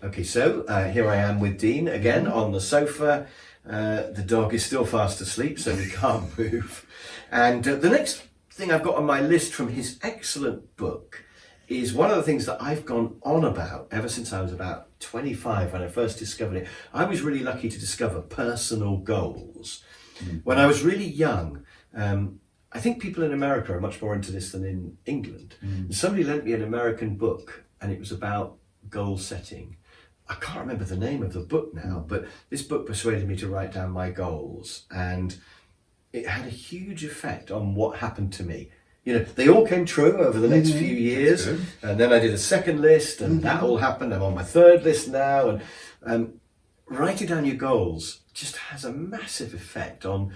Okay, so here I am with Dean again on the sofa. The dog is still fast asleep, so we can't move. And the next thing I've got on my list from his excellent book is one of the things that I've gone on about ever since I was about 25 when I first discovered it. I was really lucky to discover personal goals. When I was really young, I think people in America are much more into this than in England. And somebody lent me an American book, and it was about goal setting. I can't remember the name of the book now, but this book persuaded me to write down my goals, and it had a huge effect on what happened to me. You know, they all came true over the next few years, and then I did a second list, and that all happened. I'm on my third list now, and writing down your goals just has a massive effect on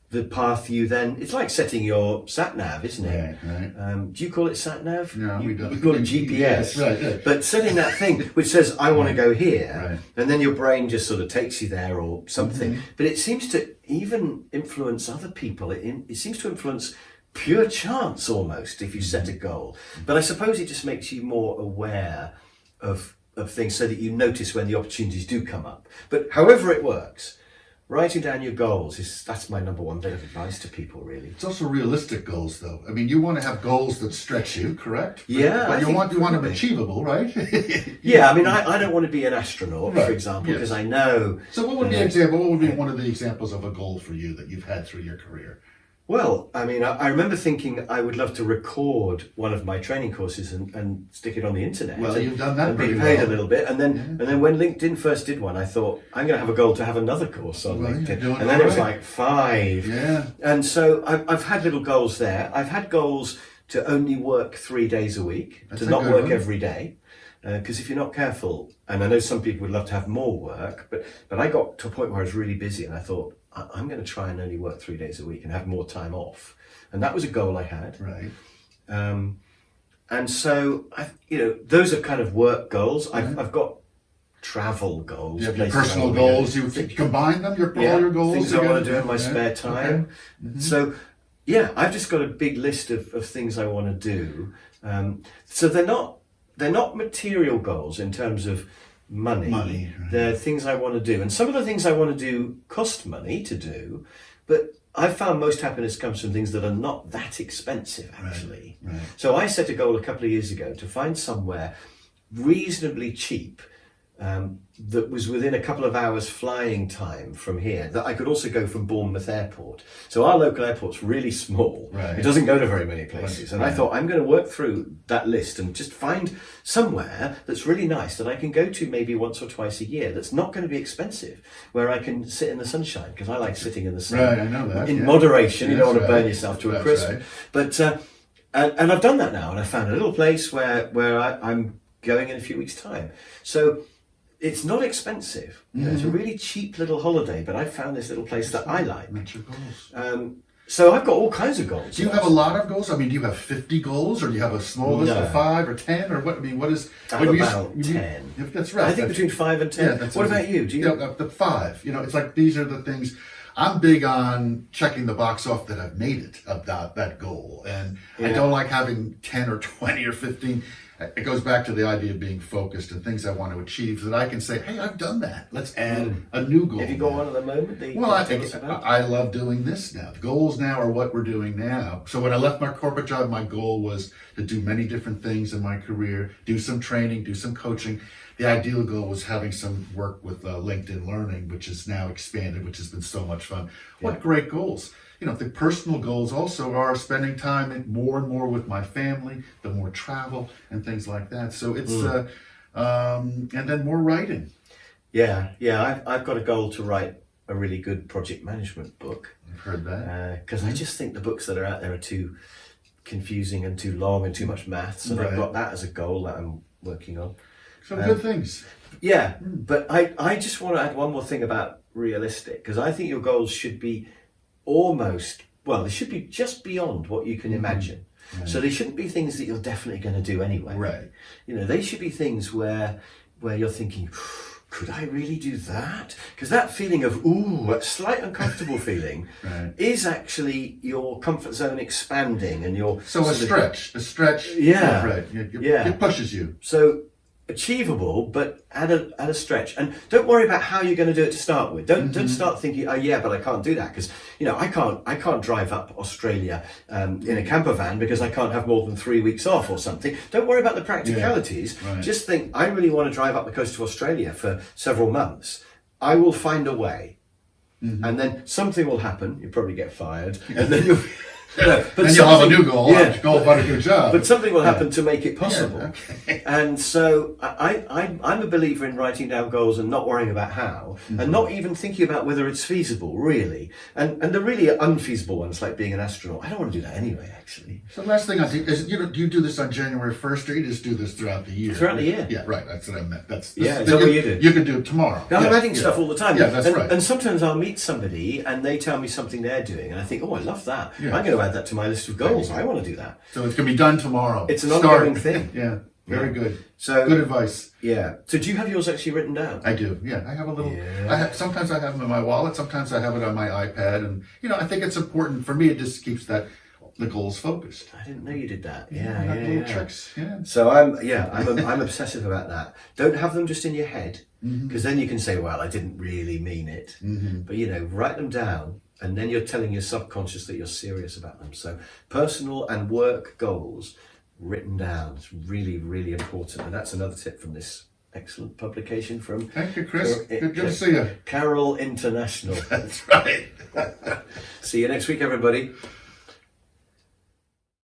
the path you then. It's like setting your sat nav, isn't it? Right. Do you call it sat nav? No, we don't. We call it GPS. Yes, right. But setting that thing which says I want to go here, Right. and then your brain just sort of takes you there or something. But it seems to even influence other people. It seems to influence pure chance almost if you set a goal. But I suppose it just makes you more aware of things so that you notice when the opportunities do come up. But however it works, writing down your goals that's my number one bit of advice to people, really. It's also realistic goals, though. I mean, you want to have goals that stretch you, correct? Yeah, But you want them achievable, right? Yeah, I mean, I don't want to be an astronaut, Right, for example, yes. because I know. So what would be example? What would be one of the examples of a goal for you that you've had through your career? Well, I mean, I remember thinking I would love to record one of my training courses and stick it on the internet. Well, you've done that and be pretty paid well. a little bit, and then when LinkedIn first did one, I thought I'm going to have a goal to have another course on Well, you're LinkedIn, doing and then it was all right. like 5. Yeah. And so I've had little goals there. I've had goals to only work 3 days a week, That's to a not good work one. every day. Because if you're not careful, and I know some people would love to have more work, but I got to a point where I was really busy, and I thought I'm going to try and only work 3 days a week and have more time off. And that was a goal I had. Right. And so, those are kind of work goals. I've got travel goals. You have your places I personal wanna go. goals. You combine them. All your goals. Things I want to do together? in my Yeah. spare time. Okay. So, yeah, I've just got a big list of things I want to do. So they're not material goals in terms of money. Money, right. They're things I want to do, and some of the things I want to do cost money to do, but I've found most happiness comes from things that are not that expensive, actually. Right. So I set a goal a couple of years ago to find somewhere reasonably cheap that was within a couple of hours flying time from here, that I could also go from Bournemouth Airport. So our local airport's really small. Right. It doesn't go to very many places. And I Right. thought, I'm going to work through that list and just find somewhere that's really nice that I can go to maybe once or twice a year, that's not going to be expensive, where I can sit in the sunshine, because I like sitting in the sun. Right, I know that, In yeah. moderation. You don't That's want to right. burn yourself to a That's crisp. right. But and I've done that now, and I found a little place where I'm going in a few weeks' time. So it's not expensive. It's a really cheap little holiday, but I found this little place that I like. That's your goals. So I've got all kinds of goals. Do you have a lot of goals? I mean, do you have 50 goals, or do you have a small list No. of 5 or 10, or what? I mean, what is? I when have you- about you- 10. That's right. I think That's- between 5 and 10. Yeah, that's What easy. about you? Do you? Yeah, the 5. It's like these are the things. I'm big on checking the box off that I've made it of that goal, and I Yeah. don't like having 10 or 20 or 15. It goes back to the idea of being focused and things I want to achieve, so that I can say, "Hey, I've done that. Let's add a new goal." Have you got now." one at the moment? That you Well, can I tell think us about? I love doing this now. The goals now are what we're doing now. So when I left my corporate job, my goal was to do many different things in my career, do some training, do some coaching. The ideal goal was having some work with LinkedIn Learning, which is now expanded, which has been so much fun. What great goals. The personal goals also are spending time more and more with my family, the more travel and things like that. So it's, and then more writing. Yeah. I've got a goal to write a really good project management book. I've heard that. Because I just think the books that are out there are too confusing and too long and too much maths, and Right. I've got that as a goal that I'm working on. Some good things. Yeah, but I just want to add one more thing about realistic, because I think your goals should be they should be just beyond what you can imagine. So they shouldn't be things that you're definitely going to do anyway. Right. They should be things where you're thinking, could I really do that? Because that feeling of, a slight uncomfortable feeling Right. is actually your comfort zone expanding, and your So a stretch. Yeah. Right. Yeah. It pushes you. So achievable, but at a stretch. And don't worry about how you're going to do it to start with. Don't start thinking, oh yeah, but I can't do that because I can't drive up Australia in a camper van because I can't have more than 3 weeks off or something. Don't worry about the practicalities. Yeah, right. Just think, I really want to drive up the coast of Australia for several months. I will find a way, and then something will happen. You'll probably get fired, and then you'll. But and you'll have a new goal. Yeah, goal about a new job. But something will happen to make it possible. Yeah, okay. And so I'm a believer in writing down goals and not worrying about how, and not even thinking about whether it's feasible, really. And the really unfeasible ones, like being an astronaut, I don't want to do that anyway, actually. So the last thing I think is, do you do this on January 1st, or you just do this throughout the year? Throughout the year. Yeah, right. That's what I meant. Is that what you do? You can do it tomorrow. I'm writing stuff all the time. Yeah, that's right. And sometimes I'll meet somebody and they tell me something they're doing, and I think, oh, I love that. Yeah. I'm going to add that to my list of goals. I want to do that. So it's going to be done tomorrow. It's an ongoing thing. Yeah, very good. So good advice. Yeah. So do you have yours actually written down? I do. Yeah, I have a little. Yeah. Sometimes I have them in my wallet. Sometimes I have it on my iPad, and I think it's important for me. It just keeps the goals focused. I didn't know you did that. Little tricks. Yeah. So I'm obsessive about that. Don't have them just in your head, because then you can say, well, I didn't really mean it. But write them down. And then you're telling your subconscious that you're serious about them. So personal and work goals written down is really, really important. And that's another tip from this excellent publication from... Thank you, Chris. Good to see you. Carroll International. That's right. See you next week, everybody.